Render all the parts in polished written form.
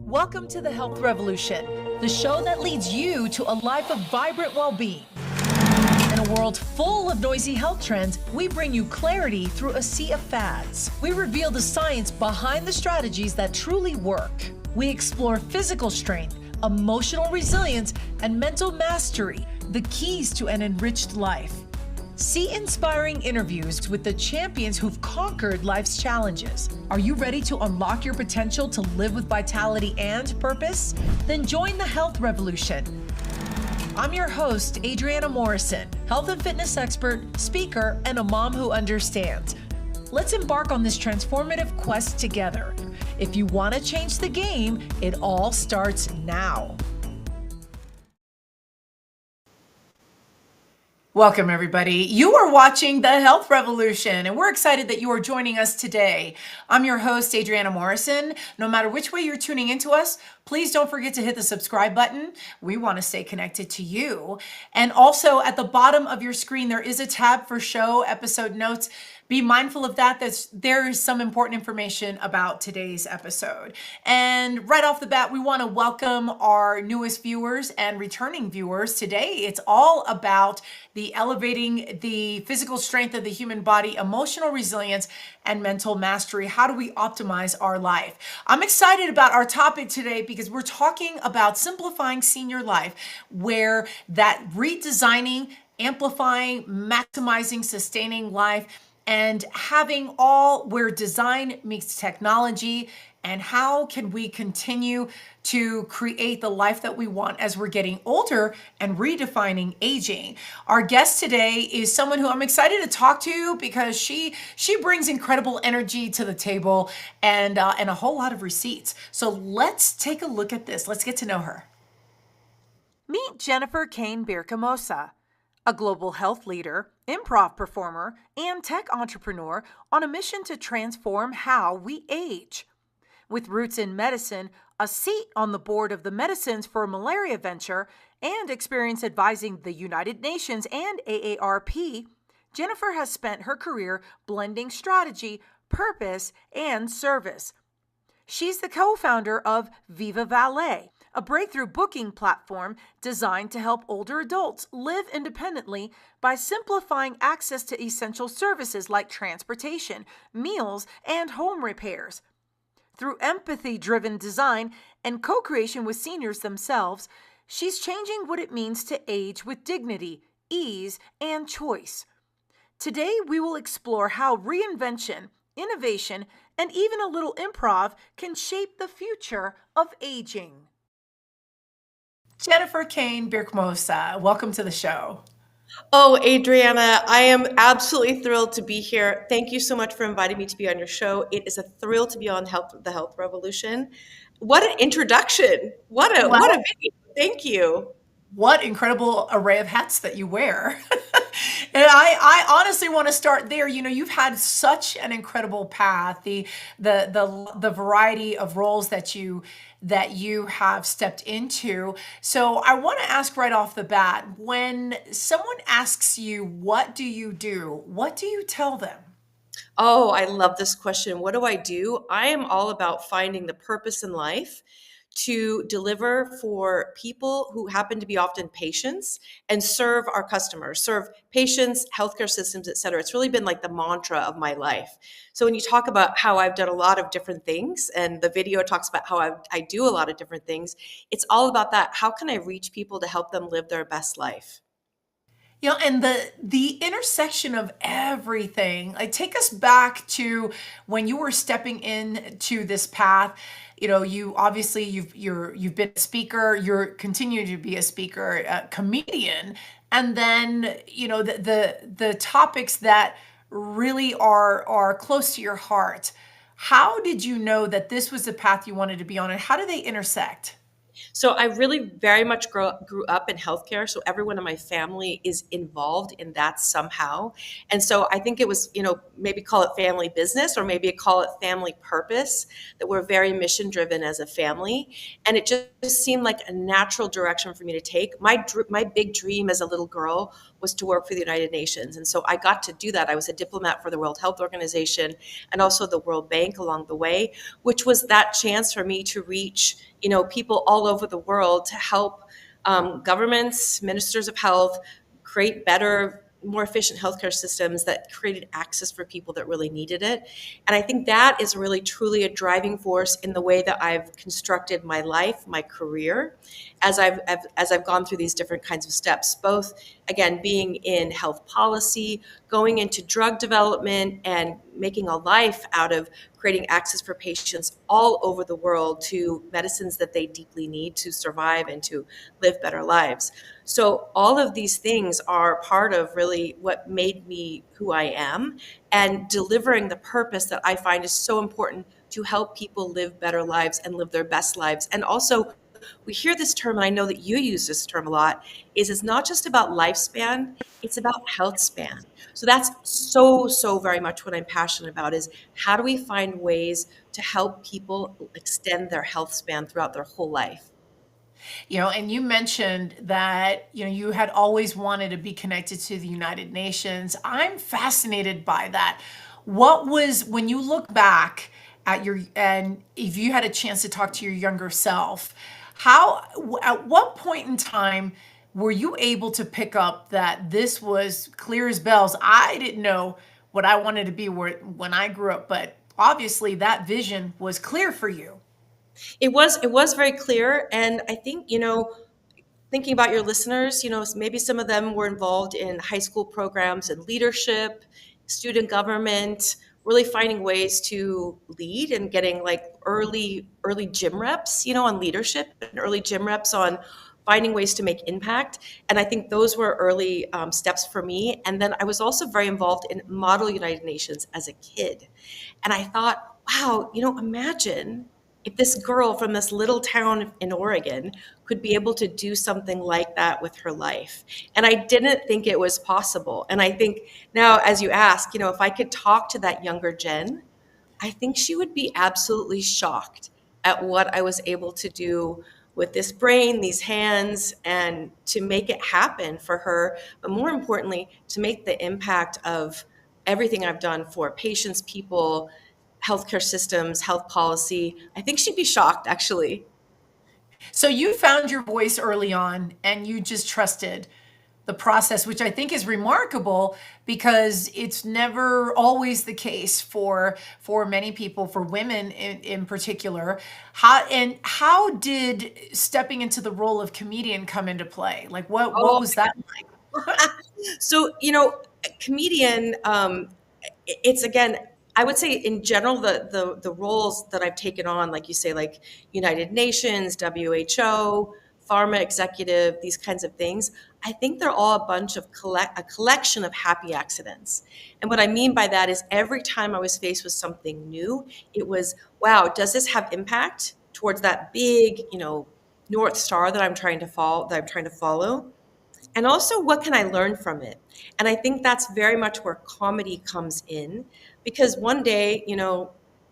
Welcome to the Health Revolution, the show that leads you to a life of vibrant well-being. In a world full of noisy health trends, we bring you clarity through a sea of fads. We reveal the science behind the strategies that truly work. We explore physical strength, emotional resilience, and mental mastery, the keys to an enriched life. See inspiring interviews with the champions who've conquered life's challenges. Are you ready to unlock your potential to live with vitality and purpose? Then join the Health Revolution. I'm your host, Adriana Morrison, health and fitness expert, speaker, and a mom who understands. Let's embark on this transformative quest together. If you want to change the game, it all starts now. Welcome, everybody. You are watching the Health Revolution, and we're excited that you are joining us today. I'm your host, Adriana Morrison. No matter which way you're tuning into us, please don't forget to hit the subscribe button. We want to stay connected to you. And also at the bottom of your screen, there is a tab for show episode notes. Be mindful of that. There is some important information about today's episode. And right off the bat, we want to welcome our newest viewers and returning viewers. Today, it's all about the elevating the physical strength of the human body, emotional resilience, and mental mastery. How do we optimize our life? I'm excited about our topic today because we're talking about simplifying senior life, where that redesigning, amplifying, maximizing, sustaining life, and having all where design meets technology, and how can we continue to create the life that we want as we're getting older and redefining aging. Our guest today is someone who I'm excited to talk to because she brings incredible energy to the table and a whole lot of receipts. So let's take a look at this. Let's get to know her. Meet Jennifer Cain Birkmose, a global health leader, improv performer, and tech entrepreneur on a mission to transform how we age. With roots in medicine, a seat on the board of the Medicines for Malaria venture, and experience advising the United Nations and AARP, Jennifer has spent her career blending strategy, purpose, and service. She's the co-founder of Viva Valet, a breakthrough booking platform designed to help older adults live independently by simplifying access to essential services like transportation, meals, and home repairs. Through empathy-driven design and co-creation with seniors themselves, she's changing what it means to age with dignity, ease, and choice. Today, we will explore how reinvention, innovation, and even a little improv can shape the future of aging. Jennifer Cain Birkmose, welcome to the show. Oh, Adriana, I am absolutely thrilled to be here. Thank you so much for inviting me to be on your show. It is a thrill to be on the Health Revolution. What an introduction. What a video. Thank you. What incredible array of hats that you wear. And I honestly want to start there. You know, you've had such an incredible path, the variety of roles that you have stepped into. So I want to ask right off the bat, when someone asks you, what do you do? What do you tell them? Oh, I love this question. What do? I am all about finding the purpose in life to deliver for people who happen to be often patients and serve our customers, serve patients, healthcare systems, et cetera. It's really been like the mantra of my life. So when you talk about how I've done a lot of different things, and the video talks about how I do a lot of different things, it's all about that. How can I reach people to help them live their best life? You know, and the intersection of everything, like take us back to when you were stepping into this path. You know, you obviously you've been a speaker, you're continuing to be a speaker, a comedian, and then you know the topics that really are close to your heart. How did you know that this was the path you wanted to be on, and how do they intersect? So I really very much grew up in healthcare. So everyone in my family is involved in that somehow. And so I think it was, maybe call it family business or maybe call it family purpose, that we're very mission driven as a family. And it just seemed like a natural direction for me to take. My big dream as a little girl was to work for the United Nations. And so I got to do that. I was a diplomat for the World Health Organization and also the World Bank along the way, which was that chance for me to reach, people all over the world to help governments, ministers of health create better, more efficient healthcare systems that created access for people that really needed it. And I think that is really truly a driving force in the way that I've constructed my life, my career, as I've gone through these different kinds of steps, both again being in health policy, going into drug development, and making a life out of creating access for patients all over the world to medicines that they deeply need to survive and to live better lives. So all of these things are part of really what made me who I am, and delivering the purpose that I find is so important to help people live better lives and live their best lives. And also, we hear this term, and I know that you use this term a lot, is it's not just about lifespan, it's about health span. So that's so very much what I'm passionate about, is how do we find ways to help people extend their health span throughout their whole life? And you mentioned that, you had always wanted to be connected to the United Nations. I'm fascinated by that. What was, when you look back and if you had a chance to talk to your younger self, at what point in time were you able to pick up that this was clear as bells? I didn't know what I wanted to be when I grew up, but obviously that vision was clear for you. It was very clear, and I think, thinking about your listeners, maybe some of them were involved in high school programs and leadership, student government, really finding ways to lead and getting like early gym reps, on leadership, and early gym reps on finding ways to make impact. And I think those were early steps for me. And then I was also very involved in Model United Nations as a kid. And I thought, wow, imagine if this girl from this little town in Oregon could be able to do something like that with her life. And I didn't think it was possible. And I think now, as you ask, if I could talk to that younger Jen, I think she would be absolutely shocked at what I was able to do with this brain, these hands, and to make it happen for her. But more importantly, to make the impact of everything I've done for patients, people, healthcare systems, health policy. I think she'd be shocked, actually. So you found your voice early on and you just trusted the process, which I think is remarkable because it's never always the case for many people, for women in particular. How did stepping into the role of comedian come into play? Like what Oh, was that like? so, comedian, it's again, I would say in general, the roles that I've taken on, like you say, like United Nations, WHO, pharma executive, these kinds of things, I think they're all a bunch of a collection of happy accidents. And what I mean by that is every time I was faced with something new, it was, wow, does this have impact towards that big, North Star that I'm trying to follow? And also, what can I learn from it? And I think that's very much where comedy comes in, because one day,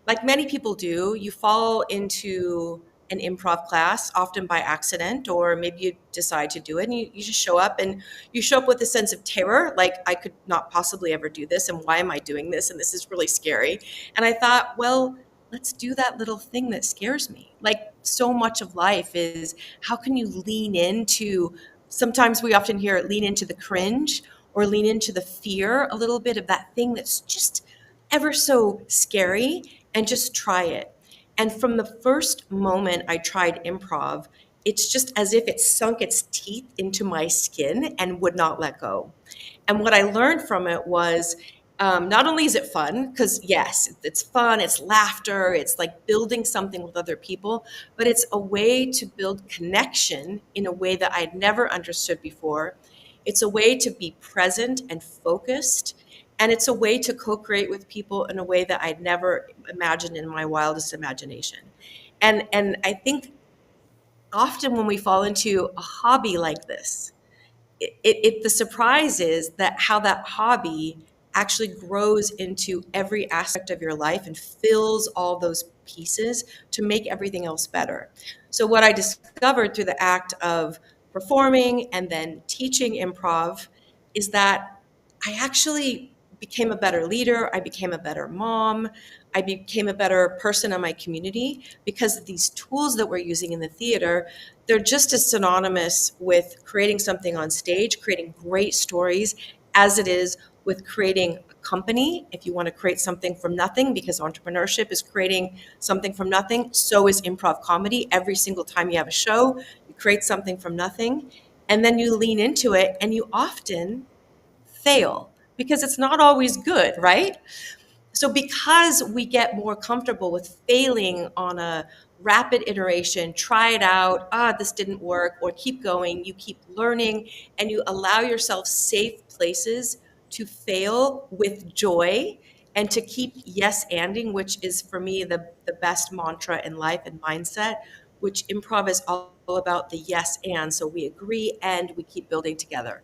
like many people do, you fall into an improv class, often by accident, or maybe you decide to do it and you just show up, and you show up with a sense of terror, like, I could not possibly ever do this, and why am I doing this? And this is really scary. And I thought, well, let's do that little thing that scares me. Like, so much of life is, how can you lean into, sometimes we often hear lean into the cringe or lean into the fear a little bit of that thing that's just ever so scary, and just try it. And from the first moment I tried improv, it's just as if it sunk its teeth into my skin and would not let go. And what I learned from it was, not only is it fun, because yes, it's fun, it's laughter, it's like building something with other people, but it's a way to build connection in a way that I'd never understood before. It's a way to be present and focused. And it's a way to co create with people in a way that I'd never imagined in my wildest imagination. And I think often when we fall into a hobby like this, the surprise is that how that hobby actually grows into every aspect of your life and fills all those pieces to make everything else better. So what I discovered through the act of performing and then teaching improv, is that I actually became a better leader. I became a better mom. I became a better person in my community because these tools that we're using in the theater, they're just as synonymous with creating something on stage, creating great stories, as it is with creating a company. If you want to create something from nothing, because entrepreneurship is creating something from nothing, so is improv comedy. Every single time you have a show, you create something from nothing, and then you lean into it, and you often fail because it's not always good, right? So because we get more comfortable with failing on a rapid iteration, try it out, this didn't work, or keep going, you keep learning, and you allow yourself safe places to fail with joy and to keep yes anding, which is for me the best mantra in life and mindset, which improv is all about the yes and. So we agree and we keep building together.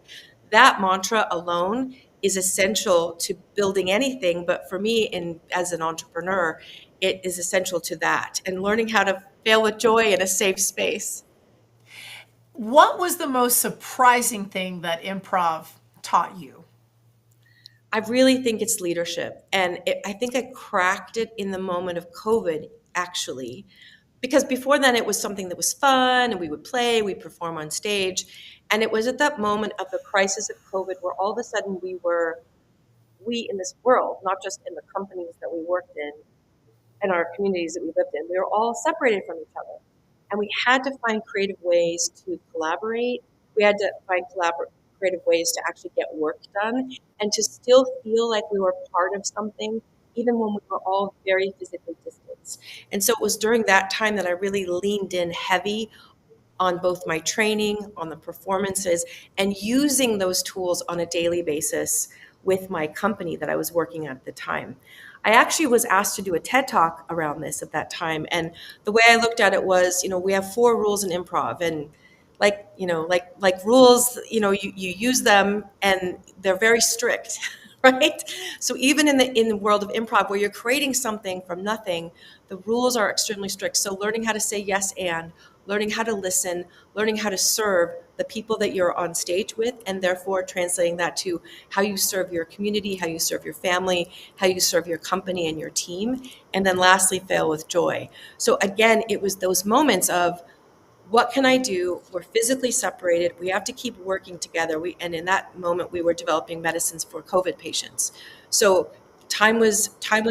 That mantra alone is essential to building anything, but for me, as an entrepreneur, it is essential to that and learning how to fail with joy in a safe space. What was the most surprising thing that improv taught you? I really think it's leadership. And I think I cracked it in the moment of COVID, actually, because before then it was something that was fun and we would play, we perform on stage. And it was at that moment of the crisis of COVID where all of a sudden we in this world, not just in the companies that we worked in and our communities that we lived in, we were all separated from each other. And we had to find creative ways to collaborate. We had to find creative ways to actually get work done and to still feel like we were part of something, even when we were all very physically distanced. And so it was during that time that I really leaned in heavy on both my training, on the performances, and using those tools on a daily basis with my company that I was working at the time. I actually was asked to do a TED talk around this at that time. And the way I looked at it was, we have 4 rules in improv, and like rules, you use them and they're very strict, right? So even in the world of improv where you're creating something from nothing, the rules are extremely strict. So learning how to say yes and learning how to listen, learning how to serve the people that you're on stage with, and therefore translating that to how you serve your community, how you serve your family, how you serve your company and your team. And then lastly, fail with joy. So again, it was those moments of, what can I do? We're physically separated. We have to keep working together. And in that moment, we were developing medicines for COVID patients. So time was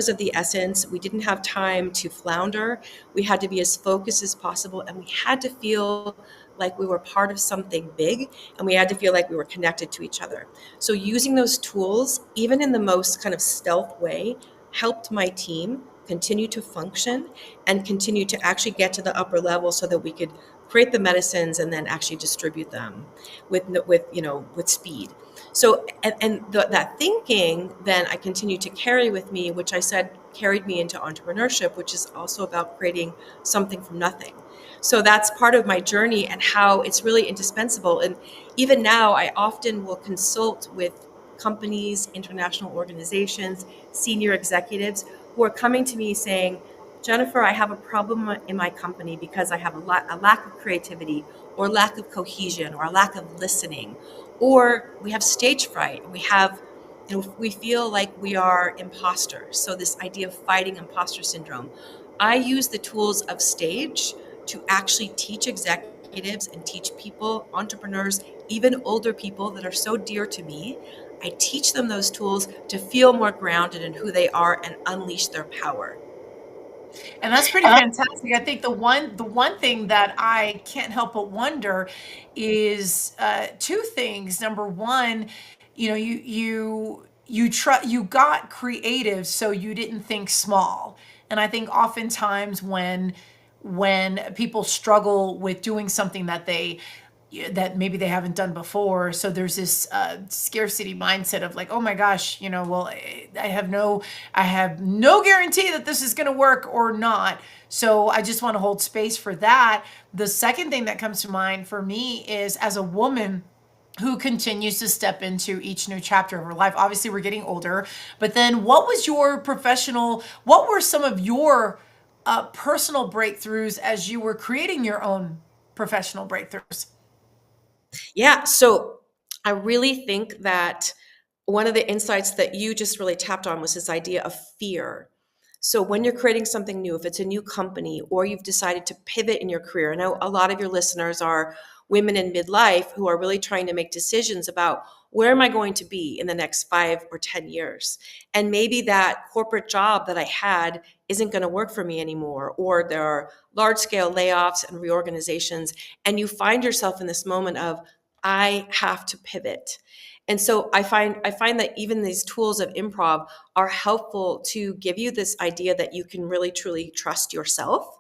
of the essence. We didn't have time to flounder. We had to be as focused as possible, and we had to feel like we were part of something big, and we had to feel like we were connected to each other. So using those tools, even in the most kind of stealth way, helped my team continue to function and continue to actually get to the upper level so that we could create the medicines and then actually distribute them with speed. So that thinking then I continue to carry with me, which I said carried me into entrepreneurship, which is also about creating something from nothing. So that's part of my journey and how it's really indispensable. And even now, I often will consult with companies, international organizations, senior executives who are coming to me saying, Jennifer, I have a problem in my company because I have a lack of creativity or lack of cohesion or a lack of listening, or we have stage fright. We feel like we are imposters. So this idea of fighting imposter syndrome. I use the tools of stage to actually teach executives and teach people, entrepreneurs, even older people that are so dear to me. I teach them those tools to feel more grounded in who they are and unleash their power. And that's pretty fantastic. I think the one thing that I can't help but wonder is two things. Number one, you got creative, so you didn't think small. And I think oftentimes when people struggle with doing something that maybe they haven't done before. So there's this scarcity mindset of like, oh my gosh, well, I have no guarantee that this is going to work or not. So I just want to hold space for that. The second thing that comes to mind for me is, as a woman who continues to step into each new chapter of her life. Obviously, we're getting older, but then what were some of your personal breakthroughs as you were creating your own professional breakthroughs? Yeah. So I really think that one of the insights that you just really tapped on was this idea of fear. So when you're creating something new, if it's a new company or you've decided to pivot in your career, I know a lot of your listeners are women in midlife who are really trying to make decisions about where am I going to be in the next 5 or 10 years? And maybe that corporate job that I had isn't going to work for me anymore, or there are large scale layoffs and reorganizations. And you find yourself in this moment of, I have to pivot. And so I find that even these tools of improv are helpful to give you this idea that you can really truly trust yourself.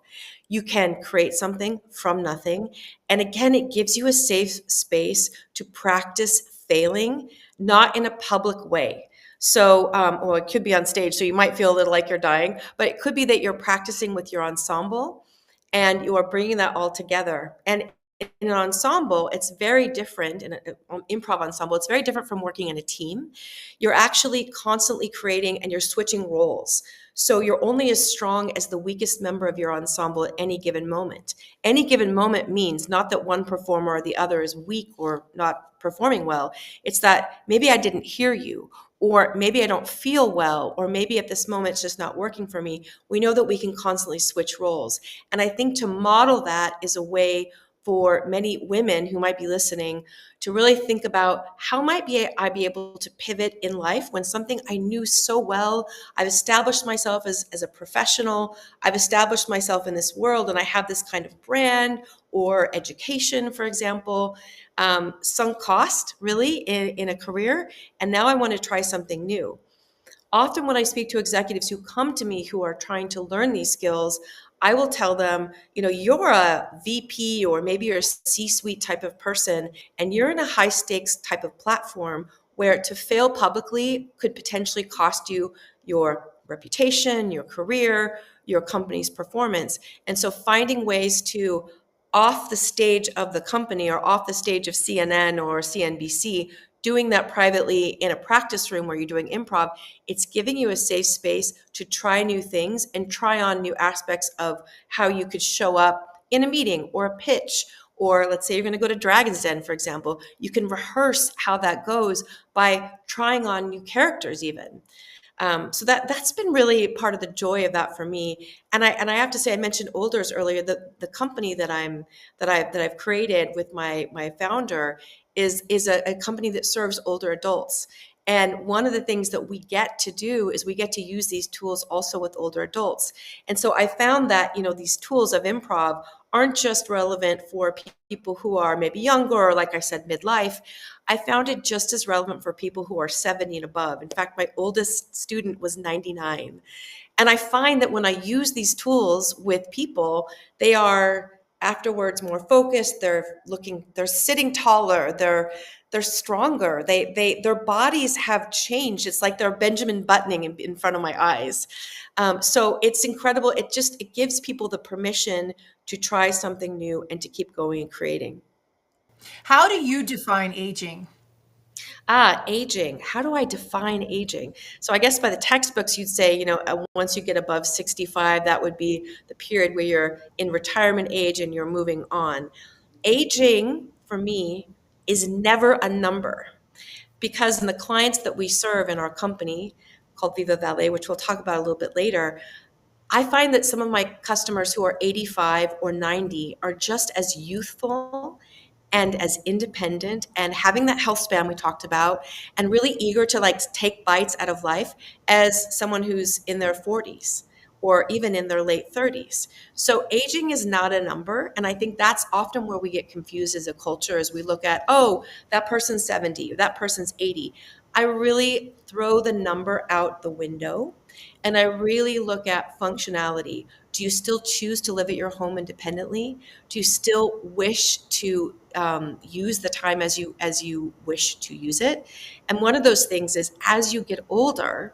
You can create something from nothing. And again, it gives you a safe space to practice failing, not in a public way. So, or it could be on stage, so you might feel a little like you're dying, but it could be that you're practicing with your ensemble and you are bringing that all together. And in an ensemble, it's very different. In an improv ensemble, it's very different from working in a team. You're actually constantly creating and you're switching roles. So you're only as strong as the weakest member of your ensemble at any given moment. Any given moment means not that one performer or the other is weak or not performing well. It's that maybe I didn't hear you, or maybe I don't feel well, or maybe at this moment it's just not working for me. We know that we can constantly switch roles. And I think to model that is a way for many women who might be listening to really think about how I be able to pivot in life when something I knew so well. I've established myself as a professional. I've established myself in this world and I have this kind of brand or education, for example, sunk cost really in a career. And now I want to try something new. Often when I speak to executives who come to me who are trying to learn these skills, I will tell them, you're a VP or maybe you're a C-suite type of person, and you're in a high stakes type of platform where to fail publicly could potentially cost you your reputation, your career, your company's performance. And so finding ways to off the stage of the company or off the stage of CNN or CNBC, doing that privately in a practice room where you're doing improv, it's giving you a safe space to try new things and try on new aspects of how you could show up in a meeting or a pitch. Or let's say you're going to go to Dragon's Den, for example, you can rehearse how that goes by trying on new characters even. So that's been really part of the joy of that for me. And I have to say, I mentioned Olders earlier. The company that I've created with my founder is a company that serves older adults. And one of the things that we get to do is we get to use these tools also with older adults. And so I found that, these tools of improv aren't just relevant for people who are maybe younger or, like I said, midlife. I found it just as relevant for people who are 70 and above. In fact, my oldest student was 99. And I find that when I use these tools with people, they are afterwards more focused, they're sitting taller, they're stronger, their bodies have changed. It's like they're Benjamin buttoning in front of my eyes. So it's incredible. It gives people the permission to try something new and to keep going and creating. How do you define aging? Aging. How do I define aging? So I guess by the textbooks, you'd say, once you get above 65, that would be the period where you're in retirement age and you're moving on. Aging, for me, is never a number, because in the clients that we serve in our company called Viva Valet, which we'll talk about a little bit later, I find that some of my customers who are 85 or 90 are just as youthful and as independent and having that health span we talked about and really eager to take bites out of life as someone who's in their 40s or even in their late 30s. So aging is not a number. And I think that's often where we get confused as a culture, as we look at, oh, that person's 70, or that person's 80. I really throw the number out the window and I really look at functionality. Do you still choose to live at your home independently? Do you still wish to use the time as you wish to use it? And one of those things is, as you get older,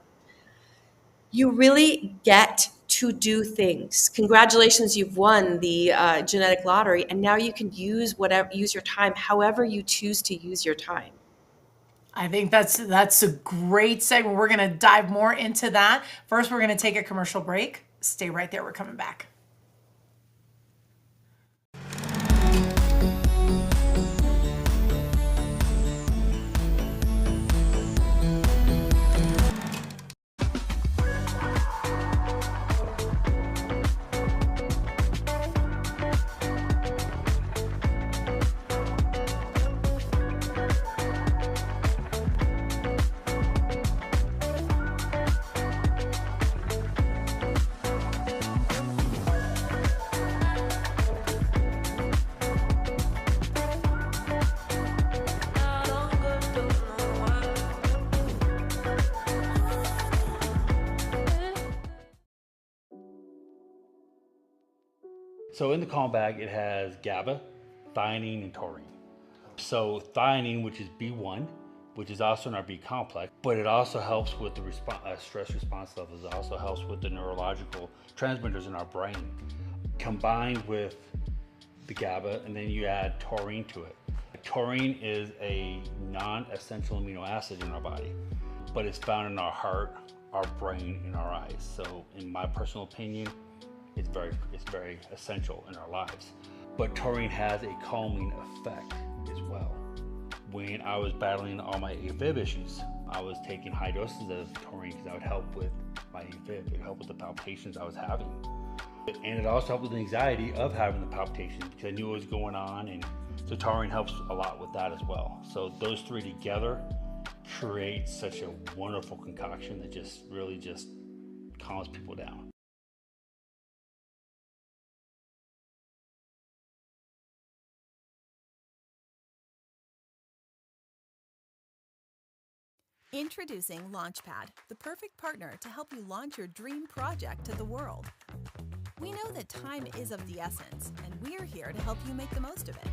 you really get to do things. Congratulations, you've won the genetic lottery, and now you can use your time however you choose to use your time. I think that's a great segment. We're going to dive more into that. First, we're going to take a commercial break. Stay right there. We're coming back. So in the calm bag, it has GABA, theanine, and taurine. So theanine, which is B1, which is also in our B complex, but it also helps with the stress response levels. It also helps with the neurological transmitters in our brain. Combined with the GABA, and then you add taurine to it. Taurine is a non-essential amino acid in our body, but it's found in our heart, our brain, and our eyes. So in my personal opinion, it's very essential in our lives. But taurine has a calming effect as well. When I was battling all my AFib issues, I was taking high doses of taurine because that would help with my AFib. It would help with the palpitations I was having. And it also helped with the anxiety of having the palpitations because I knew what was going on, and so taurine helps a lot with that as well. So those three together create such a wonderful concoction that really calms people down. Introducing Launchpad, the perfect partner to help you launch your dream project to the world. We know that time is of the essence, and we're here to help you make the most of it.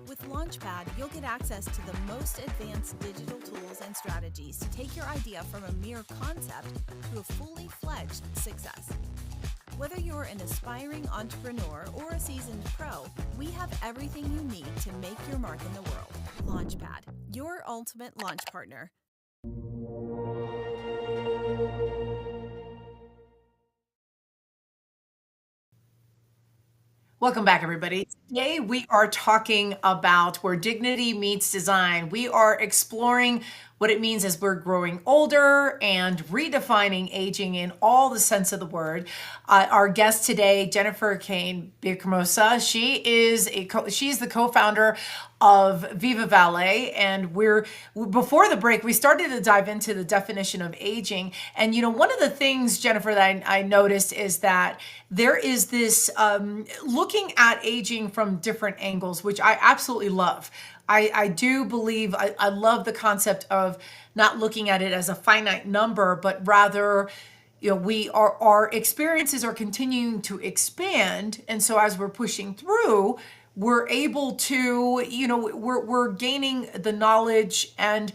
With Launchpad, you'll get access to the most advanced digital tools and strategies to take your idea from a mere concept to a fully fledged success. Whether you're an aspiring entrepreneur or a seasoned pro, we have everything you need to make your mark in the world. Launchpad, your ultimate launch partner. Welcome back, everybody. Today we are talking about where dignity meets design. We are exploring what it means as we're growing older and redefining aging in all the sense of the word. Our guest today, Jennifer Cain Birkmose, she's the co-founder of Viva Valet, and before the break we started to dive into the definition of aging. And one of the things, Jennifer, that I noticed is that there is this looking at aging from different angles, which I absolutely love. I do believe, I love the concept of not looking at it as a finite number, but rather, our experiences are continuing to expand. And so as we're pushing through, we're able to, we're gaining the knowledge, and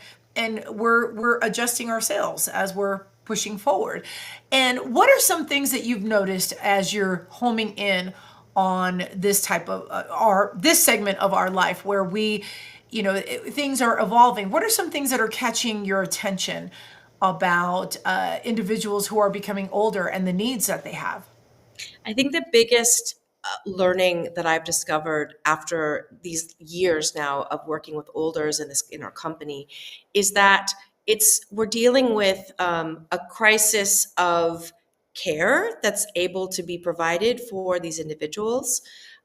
we're adjusting ourselves as we're pushing forward. And what are some things that you've noticed as you're homing in on this type of this segment of our life where things are evolving? What are some things that are catching your attention about individuals who are becoming older and the needs that they have? I think the biggest learning that I've discovered after these years now of working with olders in our company is that we're dealing with a crisis of care that's able to be provided for these individuals.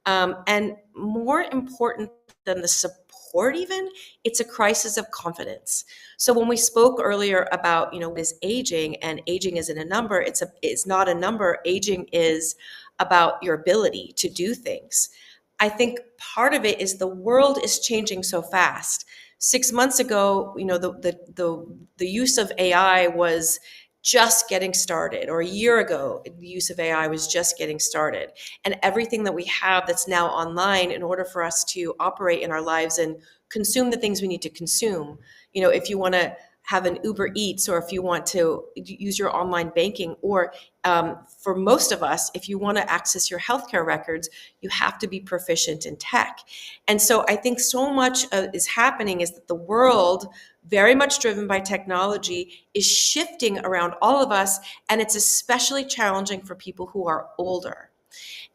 And more important than the support even, it's a crisis of confidence. So when we spoke earlier about, this aging, and aging isn't a number, it's not a number. Aging is about your ability to do things. I think part of it is the world is changing so fast. 6 months ago, the use of AI was just getting started, or a year ago, the use of AI was just getting started. And everything that we have that's now online, in order for us to operate in our lives and consume the things we need to consume, if you want to have an Uber Eats, or if you want to use your online banking, or for most of us, if you want to access your healthcare records, you have to be proficient in tech. And so I think so much is happening is that the world, very much driven by technology, is shifting around all of us, and it's especially challenging for people who are older.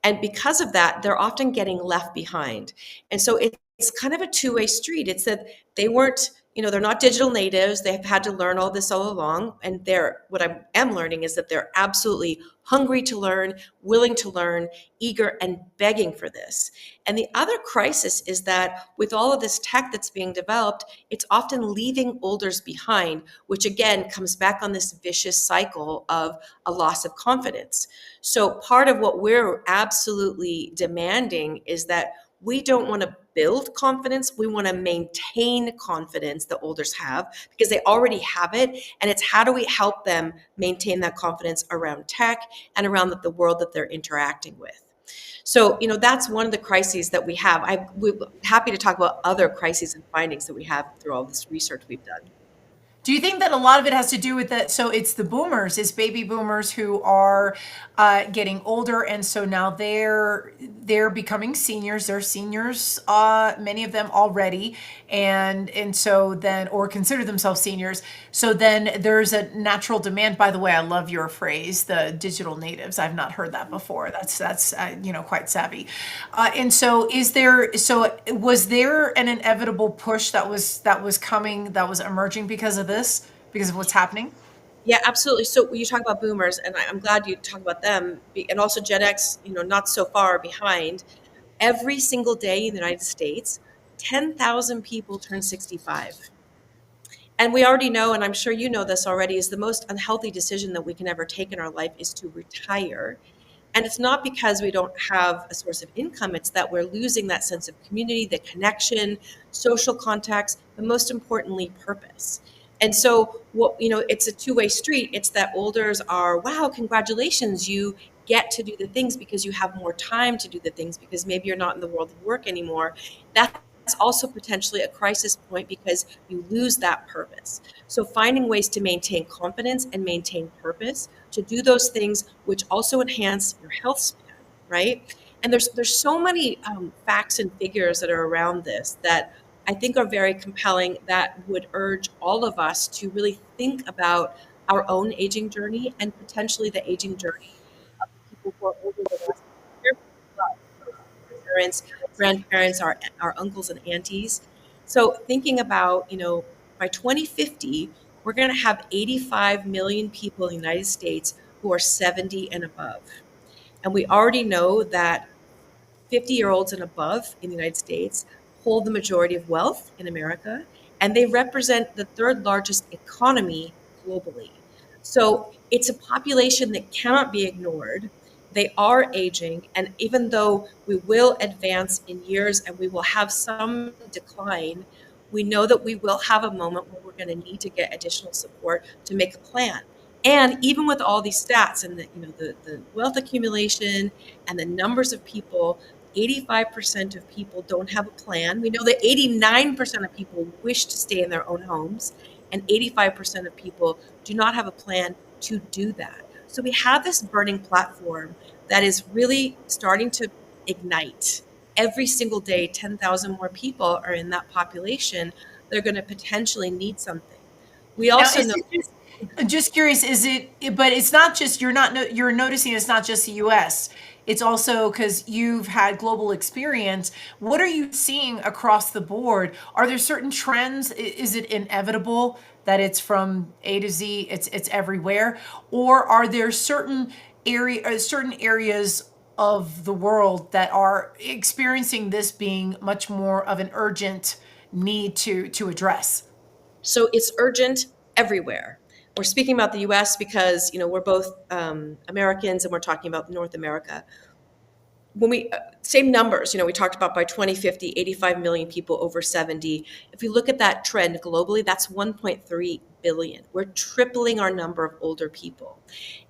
And because of that, they're often getting left behind. And so it's kind of a two-way street. It's that they weren't, they're not digital natives. They've had to learn all this all along. And what I am learning is that they're absolutely hungry to learn, willing to learn, eager, and begging for this. And the other crisis is that with all of this tech that's being developed, it's often leaving olders behind, which again comes back on this vicious cycle of a loss of confidence. So part of what we're absolutely demanding is that we don't want to build confidence. We want to maintain confidence that olders have, because they already have it. And it's how do we help them maintain that confidence around tech and around the world that they're interacting with. So, that's one of the crises that we have. We're happy to talk about other crises and findings that we have through all this research we've done. Do you think that a lot of it has to do with that? So it's the boomers, it's baby boomers who are getting older, and so now they're becoming seniors. They're seniors, many of them already, and so then, or consider themselves seniors. So then there's a natural demand. By the way, I love your phrase, the digital natives. I've not heard that before. That's quite savvy. And so was there an inevitable push that was coming, that was emerging because of this, because of what's happening? Yeah, absolutely. So when you talk about boomers, and I'm glad you talk about them, and also Gen X, not so far behind. Every single day in the United States, 10,000 people turn 65. And we already know, and I'm sure you know this already, is the most unhealthy decision that we can ever take in our life is to retire. And it's not because we don't have a source of income, it's that we're losing that sense of community, the connection, social contacts, but most importantly, purpose. And so, it's a two-way street. It's that olders are, wow, congratulations, you get to do the things because you have more time to do the things because maybe you're not in the world of work anymore. That's also potentially a crisis point because you lose that purpose. So finding ways to maintain confidence and maintain purpose, to do those things which also enhance your health span, right? And there's so many facts and figures that are around this that I think are very compelling, that would urge all of us to really think about our own aging journey and potentially the aging journey of the people who are older than us. Our parents, grandparents, our uncles and aunties. So thinking about, by 2050, we're going to have 85 million people in the United States who are 70 and above. And we already know that 50-year-olds and above in the United States hold the majority of wealth in America, and they represent the third largest economy globally. So it's a population that cannot be ignored. They are aging, and even though we will advance in years and we will have some decline, we know that we will have a moment where we're going to need to get additional support to make a plan. And even with all these stats and the wealth accumulation and the numbers of people, 85% of people don't have a plan. We know that 89% of people wish to stay in their own homes, and 85% of people do not have a plan to do that. So we have this burning platform that is really starting to ignite. Every single day, 10,000 more people are in that population. They're going to potentially need something. We Now, also is know. it just curious, is it, but it's not just, you're noticing it's not just the US. It's also because you've had global experience. What are you seeing across the board? Are there certain trends? Is it inevitable that it's from A to Z, it's everywhere? Or are there certain areas of the world that are experiencing this being much more of an urgent need to address? So it's urgent everywhere. We're speaking about the US because, we're both Americans and we're talking about North America. When same numbers, we talked about by 2050, 85 million people over 70. If you look at that trend globally, that's 1.3 billion. We're tripling our number of older people.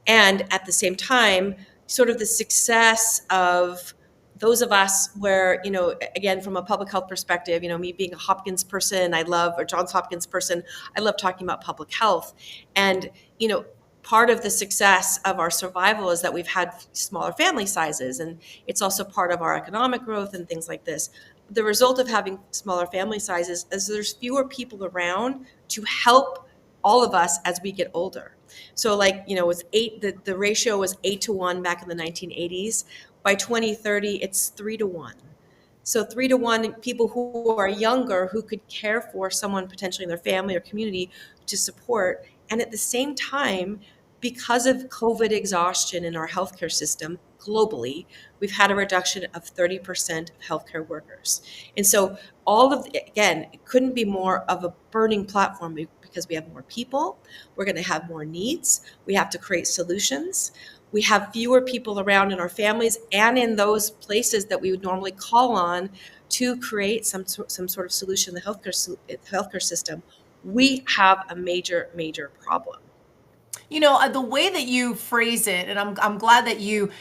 And at the same time, sort of the success of those of us where, again, from a public health perspective, me being a Hopkins person, or Johns Hopkins person, I love talking about public health. And, part of the success of our survival is that we've had smaller family sizes, and it's also part of our economic growth and things like this. The result of having smaller family sizes is there's fewer people around to help all of us as we get older. So it's the ratio was 8-1 back in the 1980s. By 2030, it's 3-1. So 3-1 people who are younger who could care for someone potentially in their family or community to support. And at the same time, because of COVID exhaustion in our healthcare system globally, we've had a reduction of 30% of healthcare workers. And so again, it couldn't be more of a burning platform because we have more people, we're going to have more needs, we have to create solutions. We have fewer people around in our families and in those places that we would normally call on to create some sort of solution in the healthcare system. We have a major, major problem. The way that you phrase it, and I'm glad that you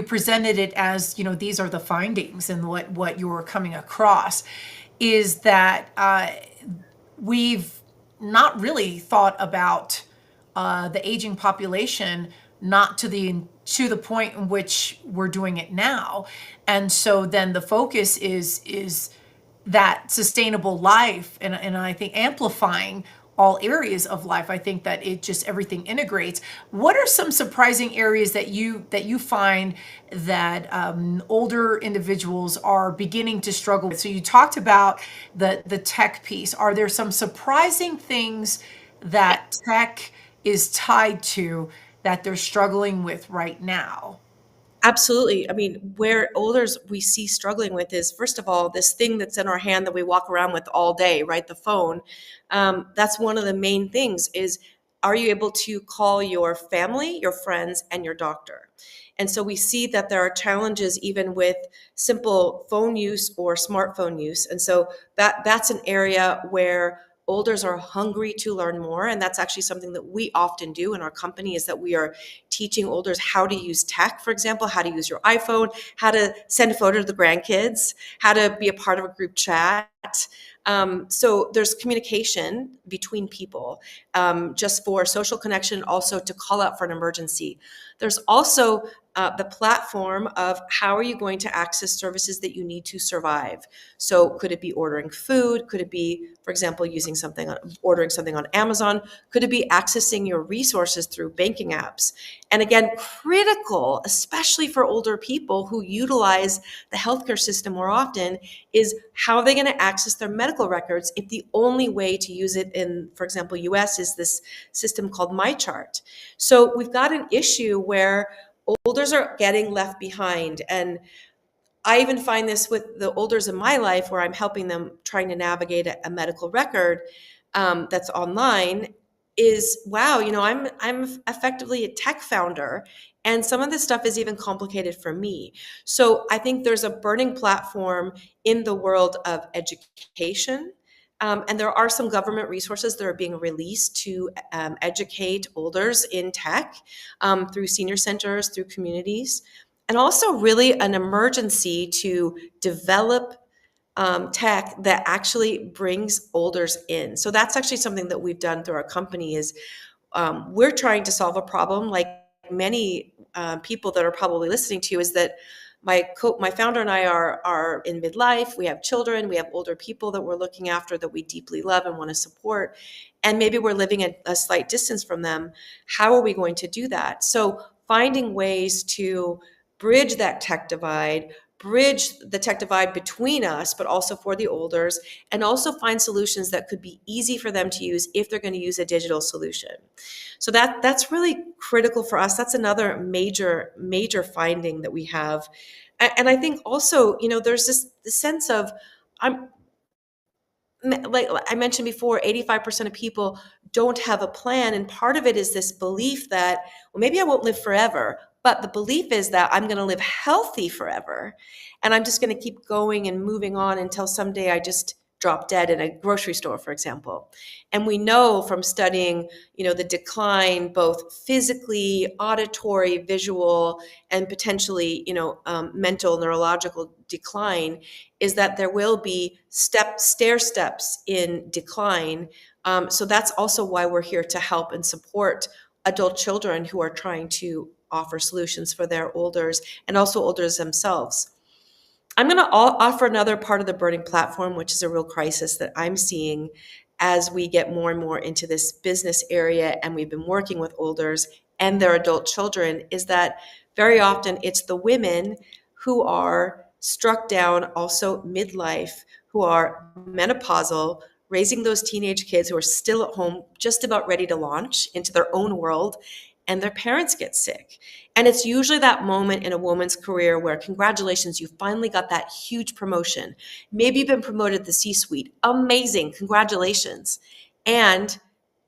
presented it as, these are the findings and what you're coming across, is that we've not really thought about the aging population, not to the point in which we're doing it now. And so then the focus is that sustainable life, and I think amplifying all areas of life. I think that it just everything integrates. What are some surprising areas that you find that older individuals are beginning to struggle with? So you talked about the tech piece. Are there some surprising things that tech is tied to that they're struggling with right now? Absolutely. I mean, where elders we see struggling with is, first of all, this thing that's in our hand that we walk around with all day, right? The phone. That's one of the main things is, are you able to call your family, your friends, and your doctor? And so we see that there are challenges even with simple phone use or smartphone use. And so that's an area where elders are hungry to learn more. And that's actually something that we often do in our company, is that we are teaching elders how to use tech, for example, how to use your iPhone, how to send a photo to the grandkids, how to be a part of a group chat. So there's communication between people, just for social connection, also to call out for an emergency. There's also the platform of how are you going to access services that you need to survive. So could it be ordering food? Could it be, for example, ordering something on Amazon? Could it be accessing your resources through banking apps? And again, critical, especially for older people who utilize the healthcare system more often, is how are they going to access their medical records if the only way to use it in, for example, US is this system called MyChart. So we've got an issue where elders are getting left behind. And I even find this with the elders in my life where I'm helping them trying to navigate a medical record that's online is, wow, I'm effectively a tech founder, and some of this stuff is even complicated for me. So I think there's a burning platform in the world of education. And there are some government resources that are being released to educate elders in tech through senior centers, through communities, and also really an emergency to develop tech that actually brings elders in. So that's actually something that we've done through our company is we're trying to solve a problem like many people that are probably listening to, is that my founder and I are in midlife. We have children. We have older people that we're looking after that we deeply love and want to support. And maybe we're living at a slight distance from them. How are we going to do that? So finding ways to bridge that tech divide, bridge the tech divide between us, but also for the elders, and also find solutions that could be easy for them to use if they're going to use a digital solution. So that's really critical for us. That's another major finding that we have. And I think also, there's this sense of, like I mentioned before, 85% of people don't have a plan. And part of it is this belief that, well, maybe I won't live forever, but the belief is that I'm going to live healthy forever. And I'm just going to keep going and moving on until someday I just drop dead in a grocery store, for example. And we know from studying, the decline, both physically, auditory, visual, and potentially, mental, neurological decline, is that there will be stair steps in decline. So that's also why we're here to help and support adult children who are trying to offer solutions for their elders and also elders themselves. I'm going to offer another part of the burning platform, which is a real crisis that I'm seeing as we get more and more into this business area, and we've been working with elders and their adult children, is that very often it's the women who are struck down also midlife, who are menopausal, raising those teenage kids who are still at home, just about ready to launch into their own world, and their parents get sick. And it's usually that moment in a woman's career where, congratulations, you finally got that huge promotion. Maybe you've been promoted to the C-suite. Amazing, congratulations. And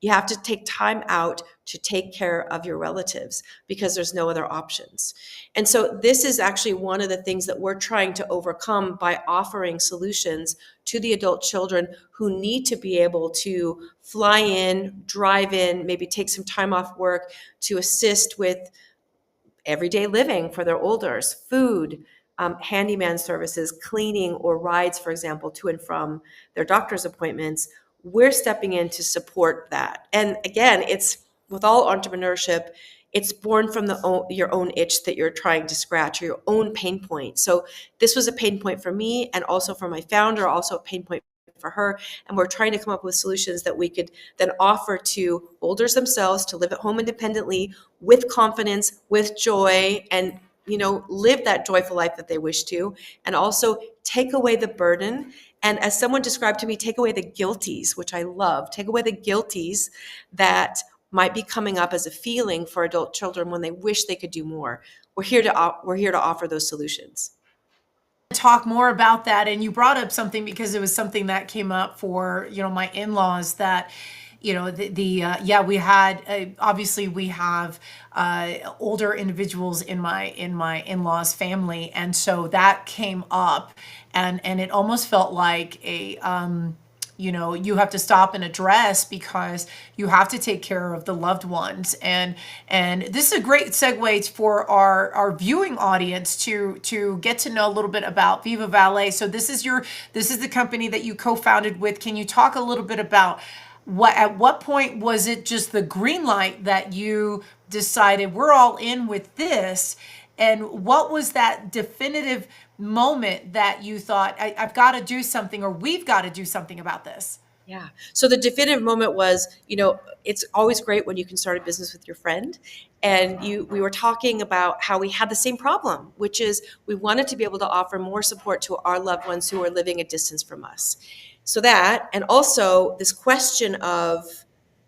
You have to take time out to take care of your relatives because there's no other options. And so this is actually one of the things that we're trying to overcome by offering solutions to the adult children who need to be able to fly in, drive in, maybe take some time off work to assist with everyday living for their olders, food, handyman services, cleaning, or rides, for example, to and from their doctor's appointments. We're stepping in to support that. And again, it's with all entrepreneurship, it's born from your own itch that you're trying to scratch, or your own pain point. So this was a pain point for me, and also for my founder, also a pain point for her. And we're trying to come up with solutions that we could then offer to olders themselves to live at home independently with confidence, with joy, and live that joyful life that they wish to, and also take away the burden. And as someone described to me, take away the guilties, which I love. Take away the guilties that might be coming up as a feeling for adult children when they wish they could do more. We're here to offer those solutions. Talk more about that. And you brought up something because it was something that came up for my in-laws, that we had obviously we have older individuals in my in-laws family, and so that came up, and it almost felt like a you have to stop and address, because you have to take care of the loved ones. And this is a great segue for our viewing audience to get to know a little bit about Viva Valet. So this is the company that you co-founded with. Can you talk a little bit about at what point was it just the green light that you decided we're all in with this? And what was that definitive moment that you thought, I've got to do something, or we've got to do something about this? Yeah. So the definitive moment was, it's always great when you can start a business with your friend. And we were talking about how we had the same problem, which is we wanted to be able to offer more support to our loved ones who are living a distance from us. So that, and also this question of,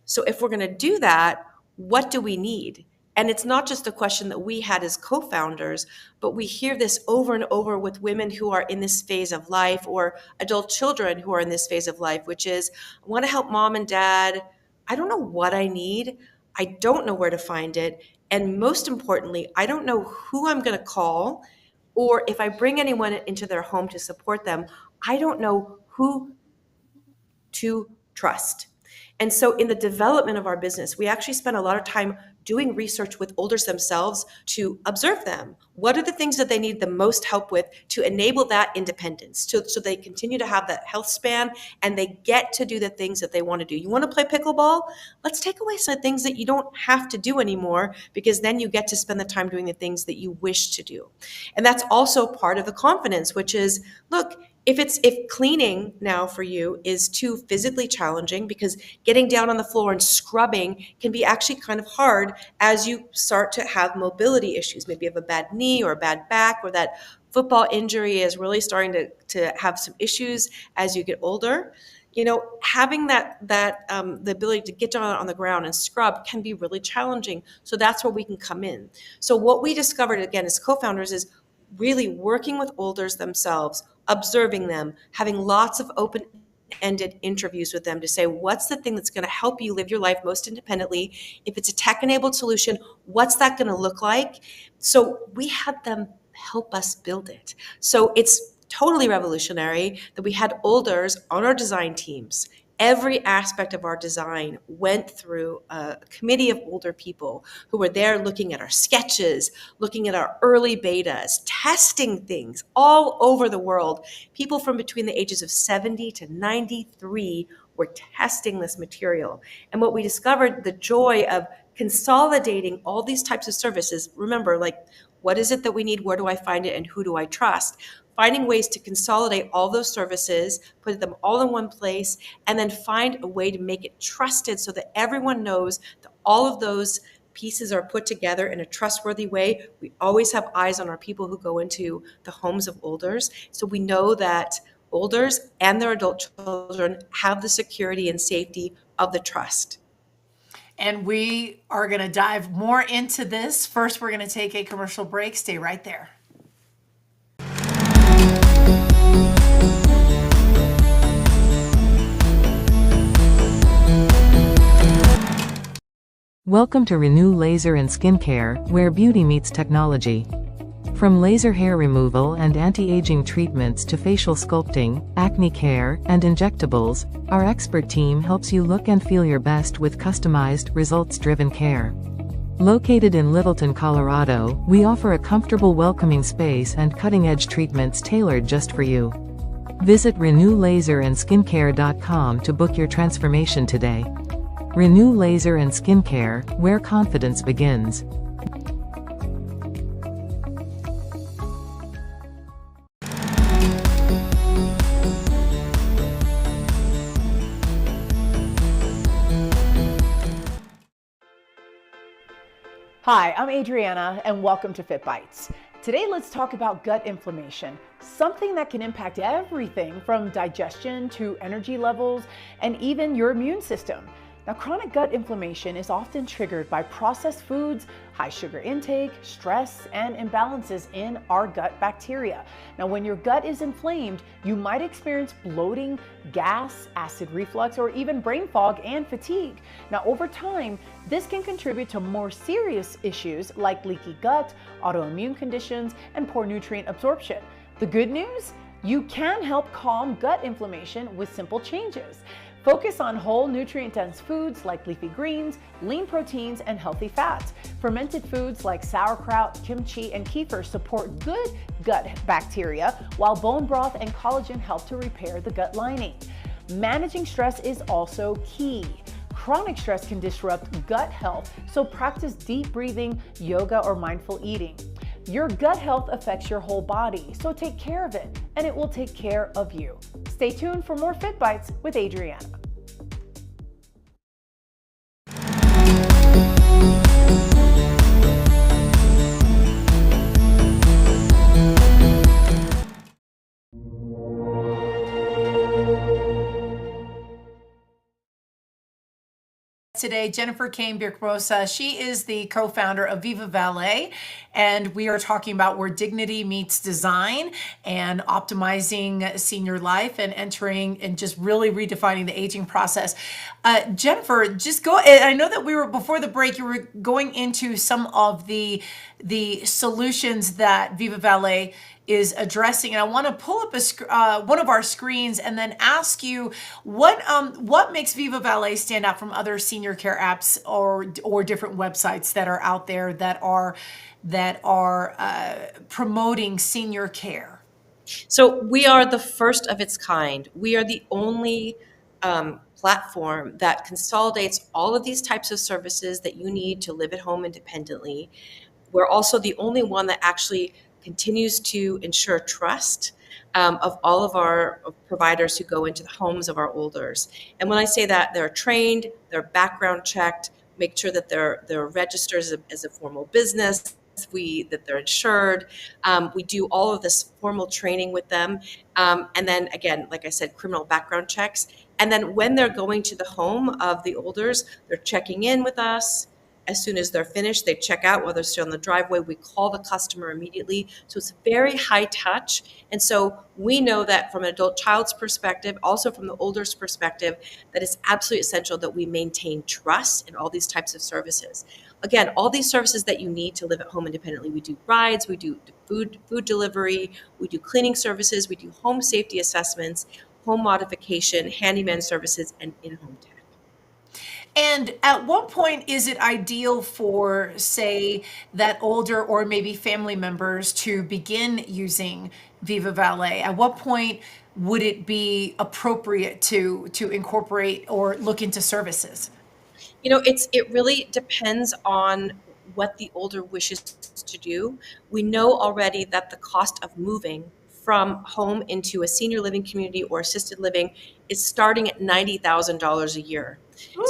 so if we're going to do that, what do we need? And it's not just a question that we had as co-founders, but we hear this over and over with women who are in this phase of life, or adult children who are in this phase of life, which is, I want to help mom and dad. I don't know what I need. I don't know where to find it. And most importantly, I don't know who I'm going to call, or if I bring anyone into their home to support them, I don't know who to trust. And so in the development of our business, we actually spent a lot of time doing research with olders themselves to observe them. What are the things that they need the most help with to enable that independence, so they continue to have that health span and they get to do the things that they want to do. You want to play pickleball? Let's take away some things that you don't have to do anymore, because then you get to spend the time doing the things that you wish to do. And that's also part of the confidence, which is, look, if cleaning now for you is too physically challenging, because getting down on the floor and scrubbing can be actually kind of hard as you start to have mobility issues. Maybe you have a bad knee or a bad back, or that football injury is really starting to have some issues as you get older. Having the ability to get down on the ground and scrub can be really challenging. So that's where we can come in. So what we discovered, again, as co-founders, is really working with olders themselves, observing them, having lots of open-ended interviews with them to say, what's the thing that's going to help you live your life most independently? If it's a tech-enabled solution, what's that going to look like? So we had them help us build it. So it's totally revolutionary that we had olders on our design teams. Every aspect of our design went through a committee of older people who were there looking at our sketches, looking at our early betas, testing things all over the world. People from between the ages of 70 to 93 were testing this material. And what we discovered, the joy of consolidating all these types of services. Remember, what is it that we need? Where do I find it? And who do I trust? Finding ways to consolidate all those services, put them all in one place, and then find a way to make it trusted so that everyone knows that all of those pieces are put together in a trustworthy way. We always have eyes on our people who go into the homes of olders. So we know that olders and their adult children have the security and safety of the trust. And we are going to dive more into this. First, we're going to take a commercial break. Stay right there. Welcome to Renew Laser and Skincare, where beauty meets technology. From laser hair removal and anti-aging treatments to facial sculpting, acne care, and injectables, our expert team helps you look and feel your best with customized, results-driven care. Located in Littleton, Colorado, we offer a comfortable, welcoming space and cutting-edge treatments tailored just for you. Visit renewlaserandskincare.com to book your transformation today. Renew Laser and Skincare, where confidence begins. Hi, I'm Adriana, and welcome to Fit Bites. Today, let's talk about gut inflammation, something that can impact everything from digestion to energy levels and even your immune system. Now, chronic gut inflammation is often triggered by processed foods, high sugar intake, stress, and imbalances in our gut bacteria. Now, when your gut is inflamed, you might experience bloating, gas, acid reflux, or even brain fog and fatigue. Now, over time, this can contribute to more serious issues like leaky gut, autoimmune conditions, and poor nutrient absorption. The good news? You can help calm gut inflammation with simple changes. Focus on whole nutrient-dense foods like leafy greens, lean proteins, and healthy fats. Fermented foods like sauerkraut, kimchi, and kefir support good gut bacteria, while bone broth and collagen help to repair the gut lining. Managing stress is also key. Chronic stress can disrupt gut health, so practice deep breathing, yoga, or mindful eating. Your gut health affects your whole body, so take care of it, and it will take care of you. Stay tuned for more Fit Bites with Adriana. Today, Jennifer Cain Birkmose. She is the co-founder of Viva Valet, and we are talking about where dignity meets design and optimizing senior life and entering and just really redefining the aging process. Jennifer, just go. I know that we were before the break. You were going into some of the solutions that Viva Valet is addressing, and I want to pull up one of our screens and then ask you what makes Viva Valet stand out from other senior care apps or different websites that are out there that are promoting senior care. So we are the first of its kind. We are the only platform that consolidates all of these types of services that you need to live at home independently. We're also the only one that actually continues to ensure trust of all of our providers who go into the homes of our olders. And when I say that, they're trained, they're background checked, make sure that they're registered as a formal business, that they're insured. We do all of this formal training with them. And then again, like I said, criminal background checks. And then when they're going to the home of the olders, they're checking in with us. As soon as they're finished, they check out while they're still in the driveway. We call the customer immediately. So it's very high touch. And so we know that from an adult child's perspective, also from the older's perspective, that it's absolutely essential that we maintain trust in all these types of services. Again, all these services that you need to live at home independently. We do rides, we do food delivery, we do cleaning services, we do home safety assessments, home modification, handyman services, and in-home tech. And at what point is it ideal for, say, that older or maybe family members to begin using Viva Valet? At what point would it be appropriate to incorporate or look into services? You know, it really depends on what the older wishes to do. We know already that the cost of moving from home into a senior living community or assisted living is starting at $90,000 a year.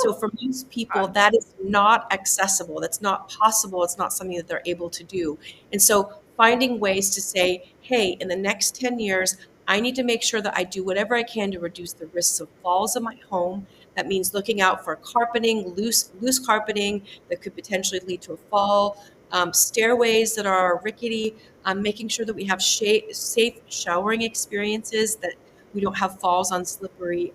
So for most people, that is not accessible. That's not possible. It's not something that they're able to do. And so finding ways to say, hey, in the next 10 years, I need to make sure that I do whatever I can to reduce the risks of falls in my home. That means looking out for carpeting, loose carpeting that could potentially lead to a fall, stairways that are rickety, making sure that we have safe showering experiences, that we don't have falls on slippery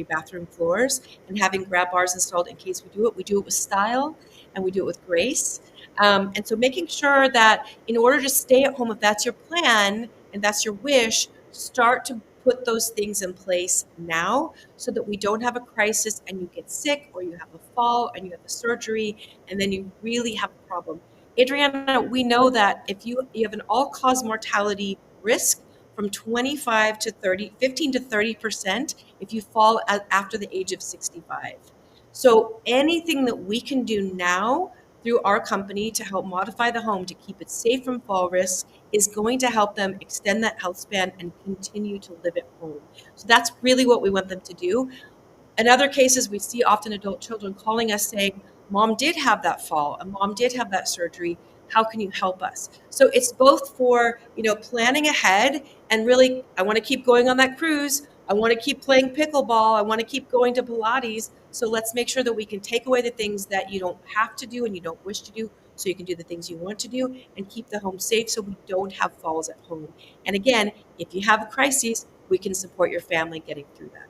bathroom floors, and having grab bars installed in case we do it with style. and we do it with grace. And so making sure that in order to stay at home, if that's your plan and that's your wish, start to put those things in place now so that we don't have a crisis and you get sick or you have a fall and you have a surgery and then you really have a problem. Adriana, we know that if you have an all-cause mortality risk from 25 to 30, 15 to 30% if you fall after the age of 65. So anything that we can do now through our company to help modify the home to keep it safe from fall risks is going to help them extend that health span and continue to live at home. So that's really what we want them to do. In other cases, we see often adult children calling us saying, Mom did have that fall and Mom did have that surgery. How can you help us? So it's both for, planning ahead and really, I want to keep going on that cruise. I want to keep playing pickleball. I want to keep going to Pilates. So let's make sure that we can take away the things that you don't have to do and you don't wish to do so you can do the things you want to do and keep the home safe so we don't have falls at home. And again, if you have a crisis, we can support your family getting through that.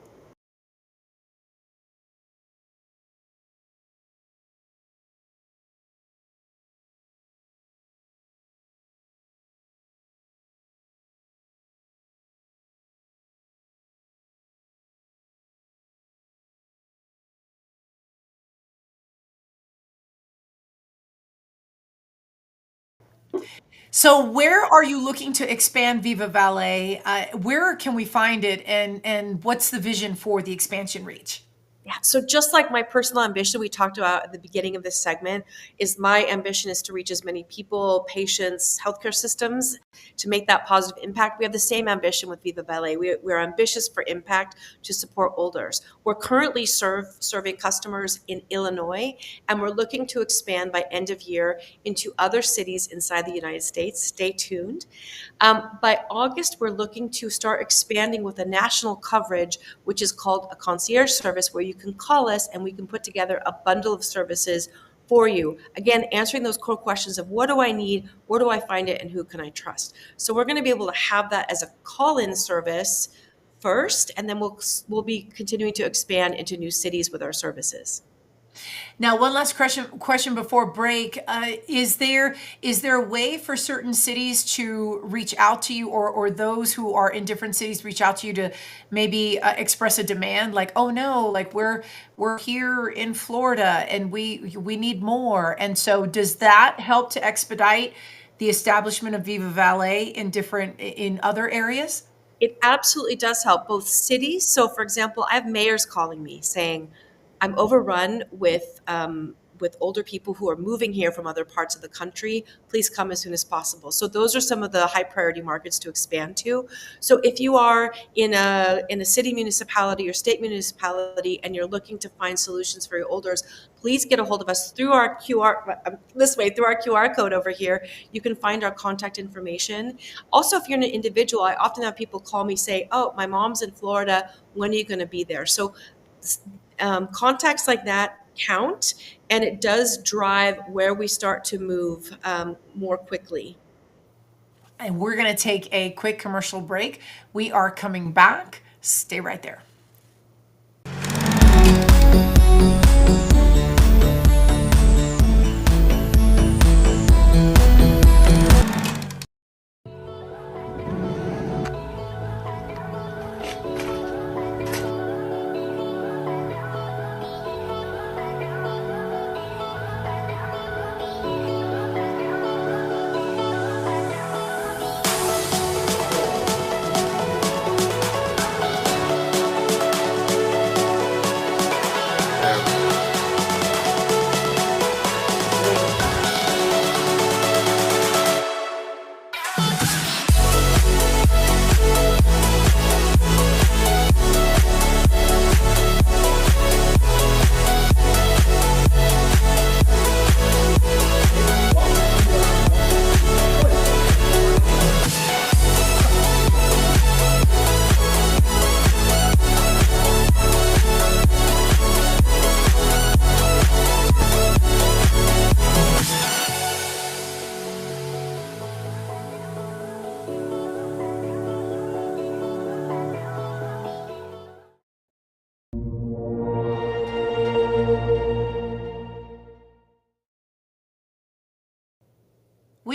So where are you looking to expand Viva Valet? Where can we find it, and what's the vision for the expansion reach? Yeah. So just like my personal ambition we talked about at the beginning of this segment is my ambition is to reach as many people, patients, healthcare systems to make that positive impact. We have the same ambition with Viva Valet. We're ambitious for impact to support olders. We're currently serving customers in Illinois, and we're looking to expand by end of year into other cities inside the United States. Stay tuned. By August, we're looking to start expanding with a national coverage, which is called a concierge service, where you can call us and we can put together a bundle of services for you. Again, answering those core questions of what do I need, where do I find it, and who can I trust? So we're going to be able to have that as a call-in service first, and then we'll be continuing to expand into new cities with our services. Now, one last question before break. Is there a way for certain cities to reach out to you, or those who are in different cities reach out to you to maybe express a demand, like, oh no, like we're here in Florida and we need more, and so does that help to expedite the establishment of Viva Valet in other areas? It absolutely does help both cities. So, for example, I have mayors calling me saying, I'm overrun with older people who are moving here from other parts of the country. Please come as soon as possible. So those are some of the high priority markets to expand to. So if you are in a city municipality or state municipality and you're looking to find solutions for your elders, please get a hold of us through our through our QR code over here. You can find our contact information. Also, if you're an individual, I often have people call me say, oh, my mom's in Florida. When are you going to be there? So contacts like that count, and it does drive where we start to move more quickly. And we're going to take a quick commercial break. We are coming back. Stay right there.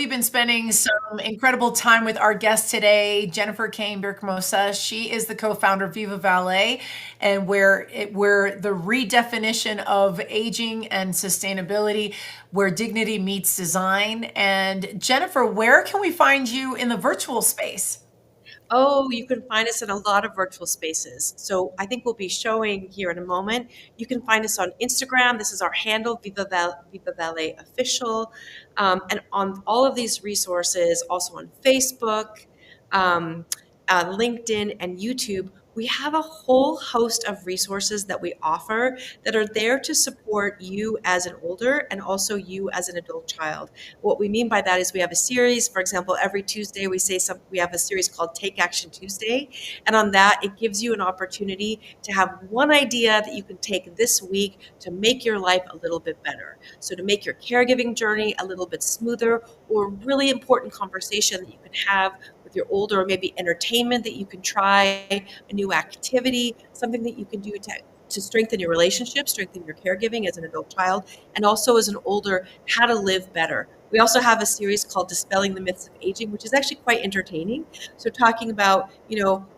we've been spending some incredible time with our guest today, Jennifer Cain Birkmose. She is the co-founder of Viva Valet, and where the redefinition of aging and sustainability, where dignity meets design. And Jennifer, where can we find you in the virtual space? Oh, you can find us in a lot of virtual spaces. So I think we'll be showing here in a moment. You can find us on Instagram. This is our handle, Viva Valet Official. And on all of these resources, also on Facebook, um, LinkedIn, and YouTube, we have a whole host of resources that we offer that are there to support you as an older and also you as an adult child. What we mean by that is we have a series. For example, every Tuesday we have a series called Take Action Tuesday, and on that it gives you an opportunity to have one idea that you can take this week to make your life a little bit better. So to make your caregiving journey a little bit smoother, or a really important conversation that you can have with your older, or maybe entertainment that you can try, a new activity, something that you can do to strengthen your relationship, strengthen your caregiving as an adult child, and also as an older, how to live better. We also have a series called Dispelling the Myths of Aging, which is actually quite entertaining. So talking about,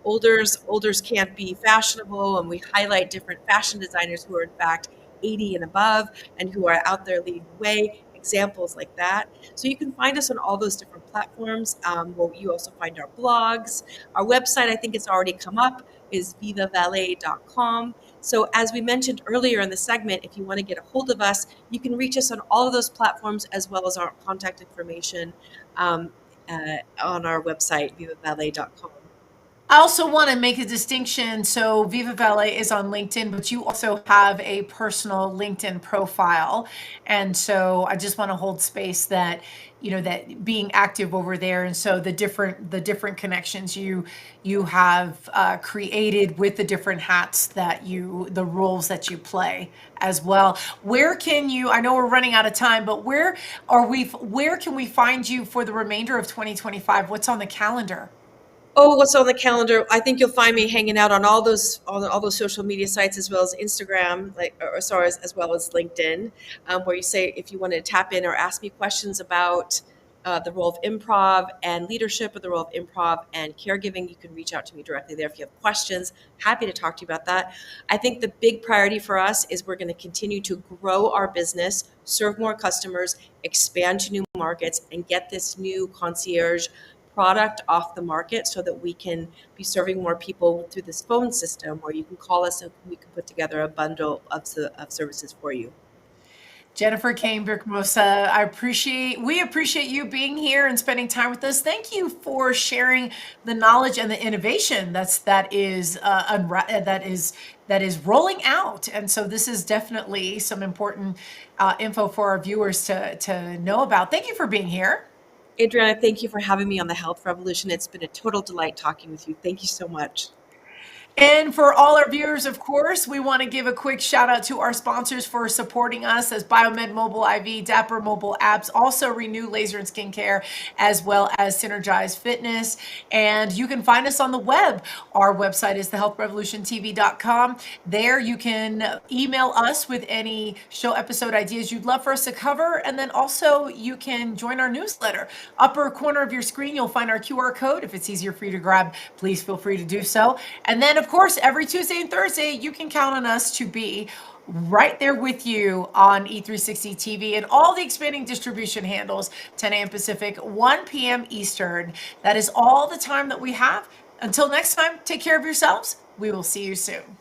olders can't be fashionable, and we highlight different fashion designers who are in fact 80 and above and who are out there leading the way, examples like that. So you can find us on all those different platforms. Where you also find our blogs. Our website, I think it's already come up, is vivavalet.com. So as we mentioned earlier in the segment, if you want to get a hold of us, you can reach us on all of those platforms as well as our contact information on our website, vivavalet.com. I also want to make a distinction. So Viva Valet is on LinkedIn, but you also have a personal LinkedIn profile. And so I just want to hold space that, that being active over there. And so the different connections you have created with the different hats the roles that you play as well. Where can you, I know we're running out of time, but where can we find you for the remainder of 2025? What's on the calendar? Oh, what's on the calendar? I think you'll find me hanging out on all those social media sites, as well as Instagram, as well as LinkedIn, where you say if you want to tap in or ask me questions about the role of improv and leadership, or the role of improv and caregiving, you can reach out to me directly there if you have questions. Happy to talk to you about that. I think the big priority for us is we're going to continue to grow our business, serve more customers, expand to new markets, and get this new concierge product off the market so that we can be serving more people through this phone system where you can call us and we can put together a bundle of services for you. Jennifer Cain Birkmose, we appreciate you being here and spending time with us. Thank you for sharing the knowledge and the innovation that is rolling out. And so this is definitely some important info for our viewers to know about. Thank you for being here. Adriana, thank you for having me on the Health Revolution. It's been a total delight talking with you. Thank you so much. And for all our viewers, of course, we want to give a quick shout out to our sponsors for supporting us, as Biomed Mobile IV, Dapper Mobile Apps, also Renew Laser and Skincare, as well as Synergize Fitness. And you can find us on the web. Our website is thehealthrevolutiontv.com. There you can email us with any show episode ideas you'd love for us to cover. And then also you can join our newsletter. Upper corner of your screen, you'll find our QR code. If it's easier for you to grab, please feel free to do so. And then, of course, every Tuesday and Thursday, you can count on us to be right there with you on E360 TV and all the expanding distribution handles, 10 a.m. Pacific, 1 p.m. Eastern. That is all the time that we have. Until next time, take care of yourselves. We will see you soon.